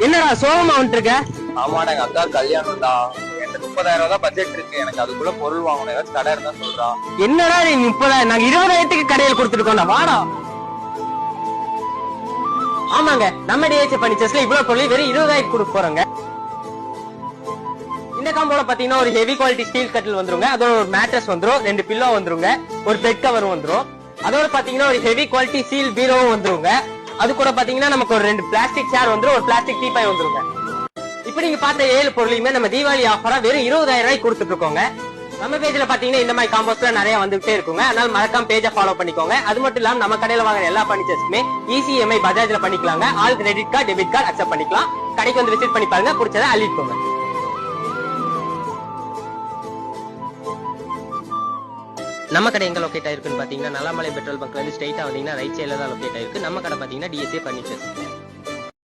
என்னடா சோகமா வந்துருக்க? ஆமாடா, எங்க அக்கா கல்யாணம்டா. என்கிட்ட 30,000 தான் பட்ஜெட் இருக்கு. எனக்கு அதுக்குள்ள பொருள் வாங்கணும். ஏதாச்சும் கடை இருந்தா சொல்றா. என்னடா நீ 30,000? நாங்க 20,000க்கு கடையில் கொடுத்துருக்கோம்டா, வாடா. ஆமாங்க, நம்ம டிஹெச் பர்னிச்சர்ஸ்ல இவ்வளவு பொருள் வெறும் 20,000 கொடுக்க போறோங்க. இந்த காம்போல பாத்தீங்கன்னா ஒரு ஹெவி குவாலிட்டி ஸ்டீல் கட்டில் வந்துருங்க. அதோட ஒரு மேட்ரஸ் வந்துரும், 2 பில்லோ வந்துருங்க, ஒரு பெட் கவர் வந்துரும். அதோட பாத்தீங்கன்னா ஒரு ஹெவி குவாலிட்டி ஸ்டீல் பீரோவும் வந்துருங்க. அது கூட பாத்தீங்கன்னா நமக்கு ஒரு 2 பிளாஸ்டிக் சேர் வந்துரும், ஒரு பிளாஸ்டிக் டீபாய் வந்துருங்க. இப்ப நீங்க பார்த்த 7 பொருளையுமே நம்ம தீபாவளி ஆஃபரா வெறும் 20,000 ரூபாய்க்கு கொடுத்துட்டு இருக்கோங்க. நம்ம பேஜ்ல பாத்தீங்கன்னா இந்த மாதிரி காம்போஸ்ல நிறைய வந்துட்டே இருக்குங்க. அதனால மறக்காம பேஜை ஃபாலோ பண்ணிக்கோங்க. அது மட்டும் இல்லாம நம்ம கடையில வாங்குற எல்லா பர்னிச்சர்ஸ்க்குமே ECMI பஜாஜ்ல பண்ணிக்கலாங்க. All credit card, debit card accept பண்ணிக்கலாம். கடைக்கு வந்து விசிட் பண்ணி பாருங்க, பிடிச்சதை அள்ளிக்கோங்க. நம்ம கடை எங்க லொகேட் ஆயிருக்குன்னு பாத்தீங்கன்னா நல்லாமலை பெட்ரோல் பங்க்ல இருந்து ஸ்ட்ரைட்டா வந்தீங்கன்னா ரைட் சைடுல தான் லொகேட் ஆயிருக்கு. நம்ம கடை பாத்தீங்கன்னா DSA பர்னிச்சர்ஸ்.